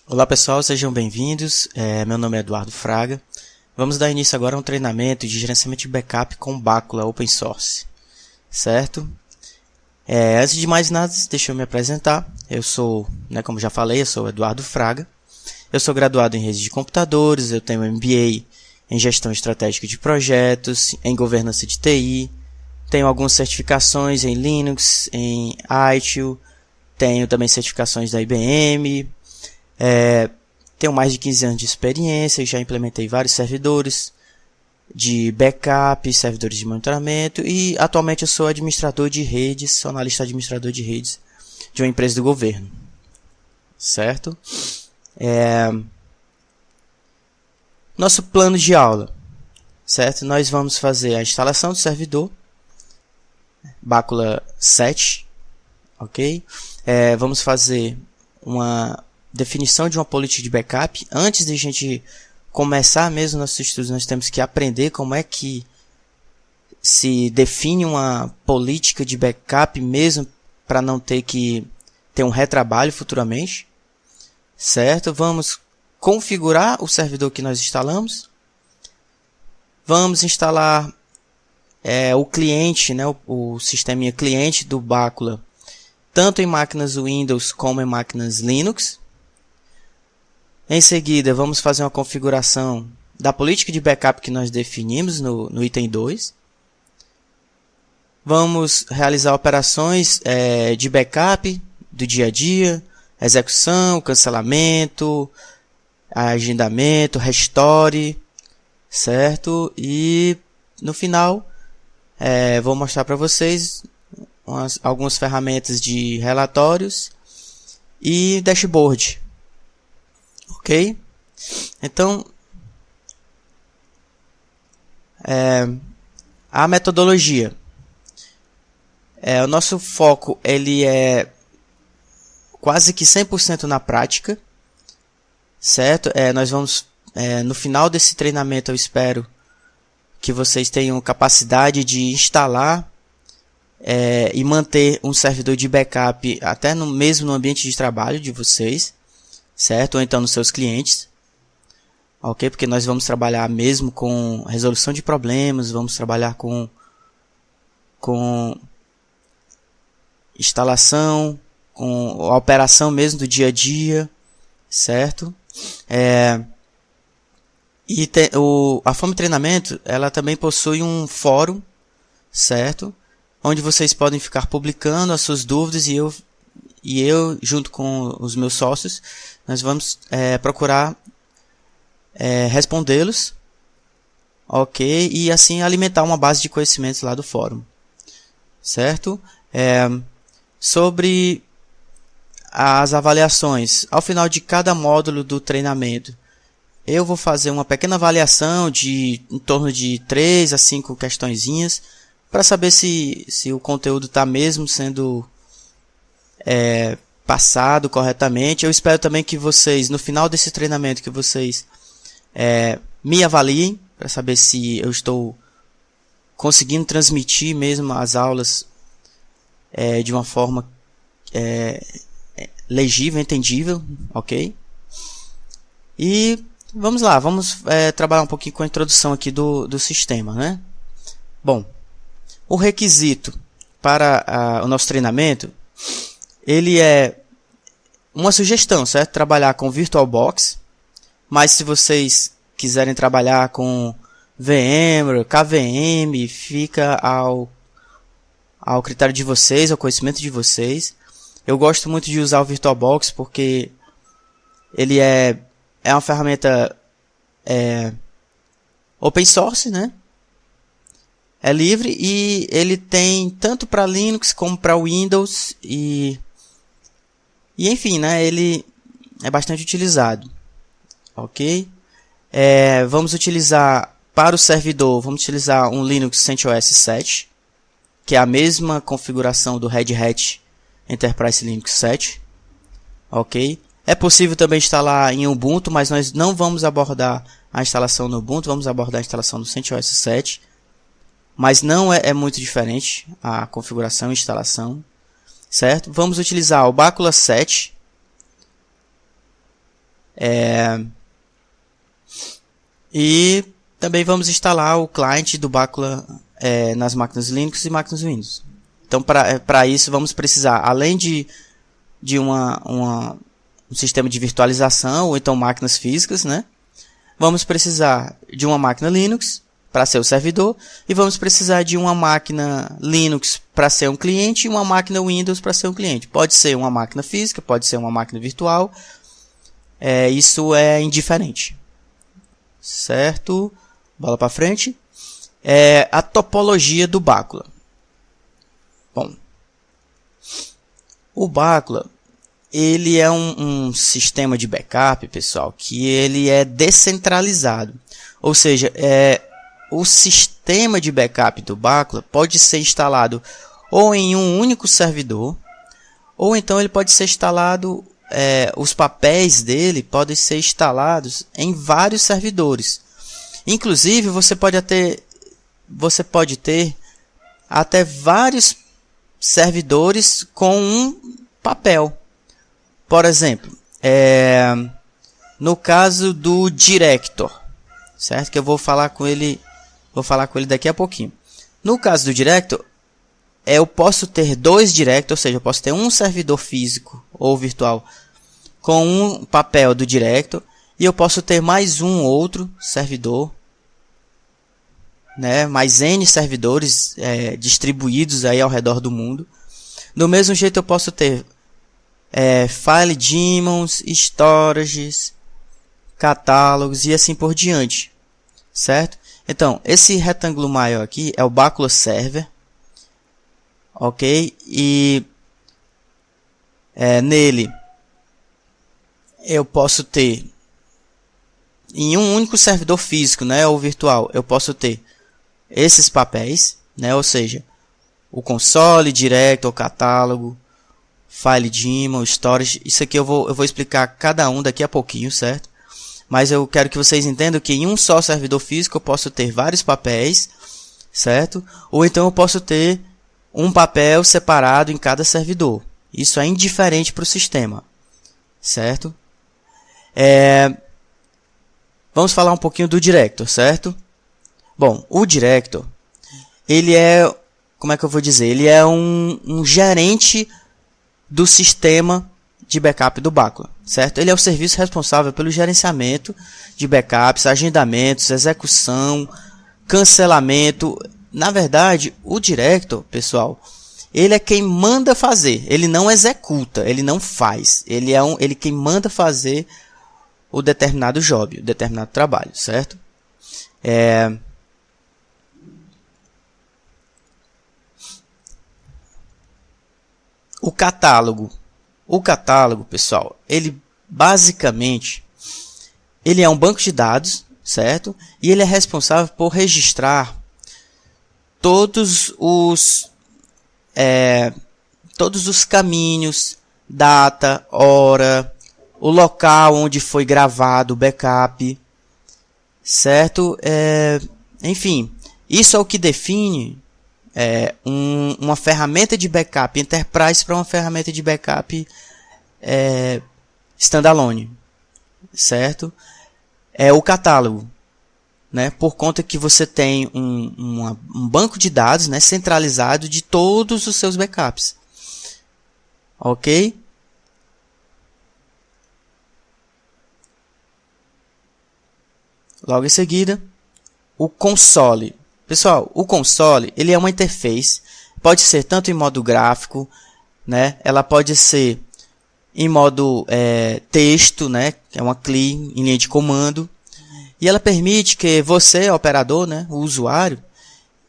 Olá pessoal, sejam bem-vindos. Meu nome é Eduardo Fraga. Vamos dar início agora a um treinamento de gerenciamento de backup com Bacula Open Source, certo? Antes de mais nada, deixa eu me apresentar. Eu sou, como já falei, eu sou Eduardo Fraga. Eu sou graduado em redes de computadores, eu tenho MBA em gestão estratégica de projetos, em governança de TI, tenho algumas certificações em Linux, em ITIL, tenho também certificações da IBM. Tenho mais de 15 anos de experiência, já implementei vários servidores de backup, servidores de monitoramento e atualmente eu sou administrador de redes, sou analista administrador de redes de uma empresa do governo, certo? Nosso plano de aula, certo? Nós vamos fazer a instalação do servidor, Bacula 7, ok? Vamos fazer uma definição de uma política de backup. Antes de a gente começar mesmo nossos estudos, nós temos que aprender como é que se define uma política de backup mesmo para não ter que ter um retrabalho futuramente, certo? Vamos configurar o servidor que nós instalamos. Vamos instalar o cliente, o sisteminha cliente do Bacula, tanto em máquinas Windows como em máquinas Linux. Em seguida, vamos fazer uma configuração da política de backup que nós definimos no item 2. Vamos realizar operações de backup do dia a dia, execução, cancelamento, agendamento, restore, certo? E no final, vou mostrar para vocês algumas ferramentas de relatórios e dashboard. Ok? Então, a metodologia. O nosso foco ele é quase que 100% na prática, certo? Nós vamos, no final desse treinamento, eu espero que vocês tenham capacidade de instalar e manter um servidor de backup até mesmo no ambiente de trabalho de vocês, certo? Ou então nos seus clientes, ok? Porque nós vamos trabalhar mesmo com resolução de problemas, vamos trabalhar com instalação, com a operação mesmo do dia a dia, certo? A Fome Treinamento, ela também possui um fórum, certo? Onde vocês podem ficar publicando as suas dúvidas e eu junto com os meus sócios, nós vamos procurar respondê-los, ok? E assim alimentar uma base de conhecimentos lá do fórum, certo? Sobre as avaliações, ao final de cada módulo do treinamento, eu vou fazer uma pequena avaliação de em torno de 3 a 5 questõezinhas, para saber se o conteúdo está mesmo sendo passado corretamente. Eu espero também que vocês, no final desse treinamento, que vocês me avaliem, para saber se eu estou conseguindo transmitir mesmo as aulas de uma forma legível, entendível, ok? E vamos lá, vamos trabalhar um pouquinho com a introdução aqui do sistema, né? Bom, o requisito para o nosso treinamento, ele é uma sugestão, certo? Trabalhar com VirtualBox, mas se vocês quiserem trabalhar com VMware, KVM, fica ao critério de vocês, ao conhecimento de vocês. Eu gosto muito de usar o VirtualBox porque ele é uma ferramenta open source, né? É livre e ele tem tanto para Linux como para Windows e enfim, né? Ele é bastante utilizado, ok? Vamos utilizar para o servidor, vamos utilizar um Linux CentOS 7, que é a mesma configuração do Red Hat Enterprise Linux 7, ok? É possível também instalar em Ubuntu, mas nós não vamos abordar a instalação no Ubuntu, vamos abordar a instalação no CentOS 7. Mas não é muito diferente a configuração e instalação, certo? Vamos utilizar o Bacula 7 E também vamos instalar o cliente do Bacula nas máquinas Linux e máquinas Windows. Então, para isso, vamos precisar, além de um sistema de virtualização, ou então máquinas físicas, né? Vamos precisar de uma máquina Linux para ser o servidor, e vamos precisar de uma máquina Linux para ser um cliente e uma máquina Windows para ser um cliente. Pode ser uma máquina física, pode ser uma máquina virtual, isso é indiferente. Certo? Bola para frente. A topologia do Bacula. Bom, o Bacula, ele é um sistema de backup, pessoal, que ele é descentralizado. Ou seja, o sistema de backup do Bacula pode ser instalado ou em um único servidor, ou então ele pode ser instalado, os papéis dele podem ser instalados em vários servidores. Inclusive, você pode ter até vários servidores com um papel. Por exemplo, no caso do Director, certo? Que eu vou falar com ele daqui a pouquinho. No caso do Director, eu posso ter dois Director, ou seja, eu posso ter um servidor físico ou virtual com um papel do Director, e eu posso ter mais um outro servidor, né? Mais N servidores distribuídos aí ao redor do mundo. Do mesmo jeito, eu posso ter file daemons, storages, catálogos e assim por diante, certo? Então, esse retângulo maior aqui é o Bacula Server, ok? E nele eu posso ter, em um único servidor físico, né, ou virtual, eu posso ter esses papéis, né, ou seja, o console, Director, catálogo, file daemon, storage. Isso aqui eu vou explicar cada um daqui a pouquinho, certo? Mas eu quero que vocês entendam que em um só servidor físico eu posso ter vários papéis, certo? Ou então eu posso ter um papel separado em cada servidor. Isso é indiferente para o sistema, certo? Vamos falar um pouquinho do Director, certo? Bom, o Director, ele é, como é que eu vou dizer? Ele é um gerente do sistema de backup do Bacula, certo? Ele é o serviço responsável pelo gerenciamento de backups, agendamentos, execução, cancelamento. Na verdade, o Director, pessoal, ele é quem manda fazer. Ele não executa, ele não faz. Ele quem manda fazer o determinado job, o determinado trabalho, certo? O catálogo. O catálogo, pessoal, ele basicamente ele é um banco de dados, certo? E ele é responsável por registrar todos os caminhos, data, hora, o local onde foi gravado o backup, certo? Enfim, isso é o que define uma ferramenta de backup enterprise para uma ferramenta de backup standalone, certo? É o catálogo, né? Por conta que você tem um banco de dados, né, centralizado de todos os seus backups, ok? Logo em seguida, o console. Pessoal, o console, ele é uma interface, pode ser tanto em modo gráfico, né? Ela pode ser em modo texto, né? Que é uma CLI em linha de comando, e ela permite que você, operador, né, o usuário,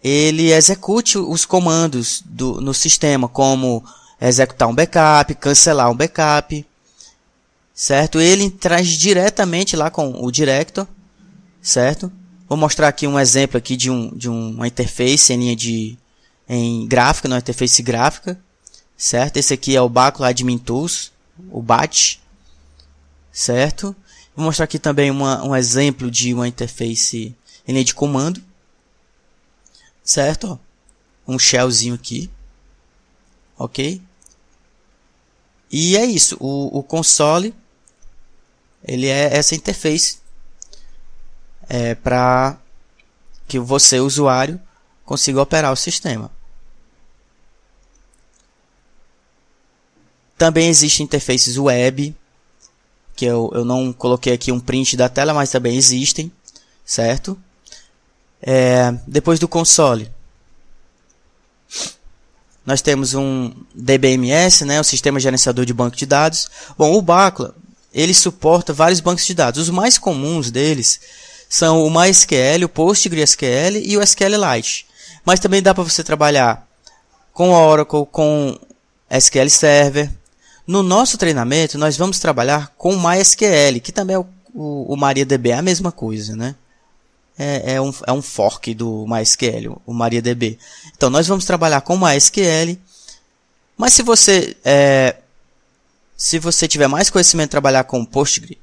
ele execute os comandos no sistema, como executar um backup, cancelar um backup, certo? Ele traz diretamente lá com o Director, certo? Vou mostrar aqui um exemplo aqui de uma interface em linha em gráfica, uma interface gráfica, certo? Esse aqui é o Bacula Admin Tools, o BAT, certo? Vou mostrar aqui também um exemplo de uma interface em linha de comando, certo? Um shellzinho aqui, ok? E é isso, o console ele é essa interface para que você, usuário, consiga operar o sistema. Também existem interfaces web, que eu não coloquei aqui um print da tela, mas também existem, certo? Depois do console, nós temos um DBMS, né, o Sistema Gerenciador de Banco de Dados. Bom, o Bacula, ele suporta vários bancos de dados. Os mais comuns deles são o MySQL, o PostgreSQL e o SQLite. Mas também dá para você trabalhar com Oracle, com SQL Server. No nosso treinamento, nós vamos trabalhar com o MySQL, que também é o MariaDB, é a mesma coisa, né? É um fork do MySQL, o MariaDB. Então, nós vamos trabalhar com o MySQL, mas se você tiver mais conhecimento de trabalhar com o Postgre,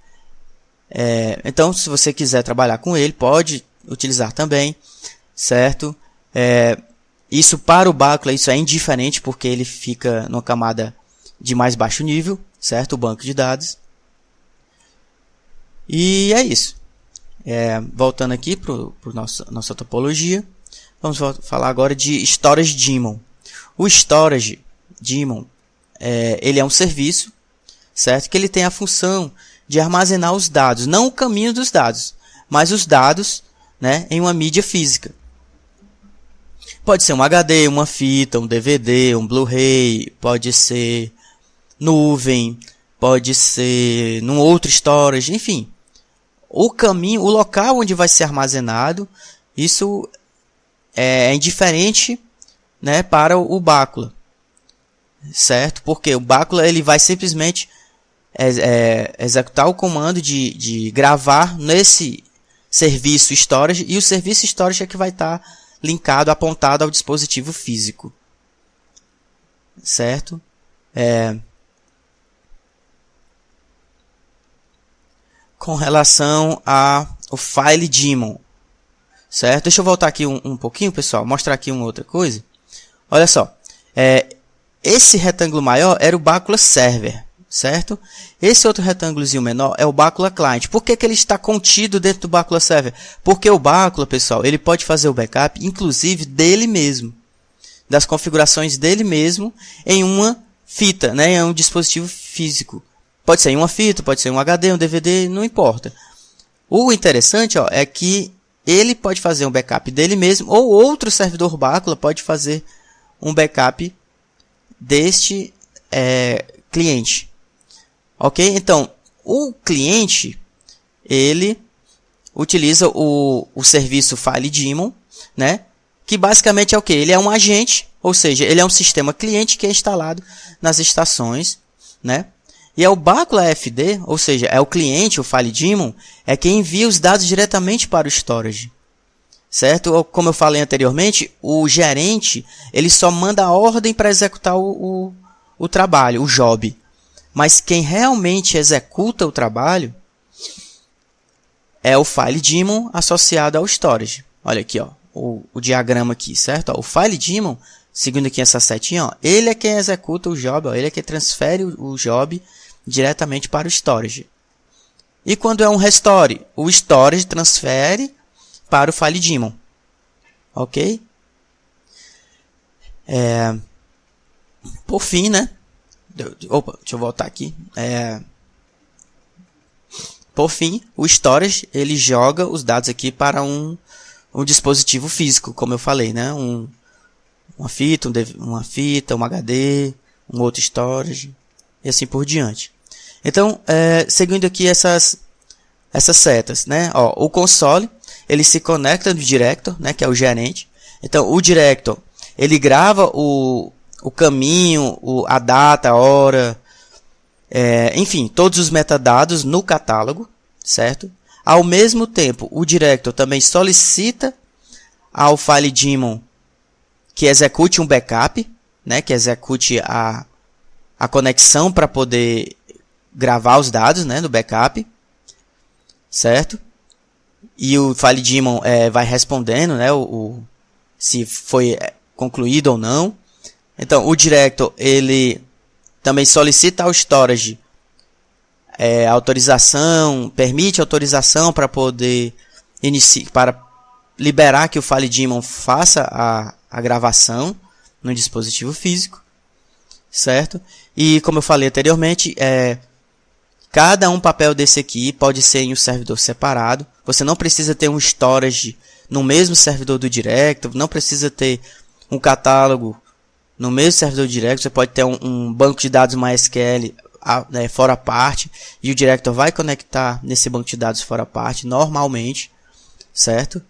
então, se você quiser trabalhar com ele, pode utilizar também, certo? Isso para o Bacula, isso é indiferente, porque ele fica numa camada de mais baixo nível, certo? O banco de dados. E é isso. Voltando aqui para nossa topologia, vamos falar agora de Storage Daemon. O Storage Daemon, ele é um serviço, certo? Que ele tem a função de armazenar os dados, não o caminho dos dados, mas os dados, né, em uma mídia física. Pode ser um HD, uma fita, um DVD, um Blu-ray, pode ser nuvem, pode ser num outro storage, enfim. O caminho, o local onde vai ser armazenado, isso é indiferente, né, para o Bacula, certo? Porque o Bacula ele vai simplesmente executar o comando de gravar nesse serviço storage, e o serviço storage é que vai estar linkado, apontado ao dispositivo físico, certo? Com relação ao File Daemon, certo? Deixa eu voltar aqui um pouquinho, pessoal, mostrar aqui uma outra coisa. Olha só, esse retângulo maior era o Bacula Server, certo? Esse outro retângulozinho menor é o Bacula Client. Por que ele está contido dentro do Bacula Server? Porque o Bacula, pessoal, ele pode fazer o backup, inclusive, dele mesmo, das configurações dele mesmo, em uma fita, né? Em um dispositivo físico. Pode ser em uma fita, pode ser um HD, um DVD, não importa. O interessante, é que ele pode fazer um backup dele mesmo, ou outro servidor Bacula pode fazer um backup deste cliente. Ok? Então, o cliente, ele utiliza o serviço File Daemon, né? Que basicamente é o quê? Ele é um agente, ou seja, ele é um sistema cliente que é instalado nas estações, né? E é o Bacula FD, ou seja, é o cliente, o File Daemon, é quem envia os dados diretamente para o storage. Certo? Como eu falei anteriormente, o gerente ele só manda a ordem para executar o trabalho, o job. Mas quem realmente executa o trabalho é o File Daemon associado ao storage. Olha aqui, o diagrama aqui, certo? O File Daemon, seguindo aqui essa setinha, ele é quem executa o job, ele é quem transfere o job diretamente para o storage. E quando é um restore, o storage transfere para o File Daemon. Ok? Por fim, né? Opa, deixa eu voltar aqui. Por fim, o storage ele joga os dados aqui para um dispositivo físico, como eu falei, né? Uma fita, um HD, um outro storage e assim por diante. Então, seguindo aqui essas setas, né? O console ele se conecta no director, né? Que é o gerente. Então, o director ele grava o caminho, a data, a hora, enfim, todos os metadados no catálogo, certo? Ao mesmo tempo, o director também solicita ao File Daemon que execute um backup, né? Que execute a conexão para poder gravar os dados, né? Do backup, certo? E o File Daemon vai respondendo, né? Se foi concluído ou não. Então, o director ele também solicita ao storage autorização, permite autorização para poder para liberar que o FileDaemon faça a gravação no dispositivo físico, certo? E como eu falei anteriormente, cada um papel desse aqui pode ser em um servidor separado. Você não precisa ter um storage no mesmo servidor do Director, não precisa ter um catálogo no mesmo servidor do Director. Você pode ter um banco de dados MySQL fora parte, e o Director vai conectar nesse banco de dados fora parte normalmente, certo?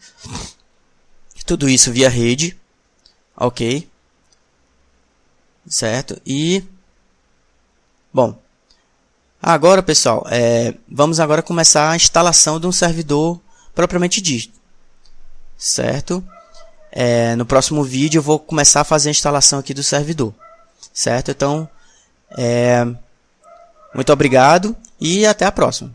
Tudo isso via rede, ok? Certo? E bom, agora pessoal, vamos agora começar a instalação de um servidor propriamente dito, certo? No próximo vídeo eu vou começar a fazer a instalação aqui do servidor, certo? Então, muito obrigado e até a próxima.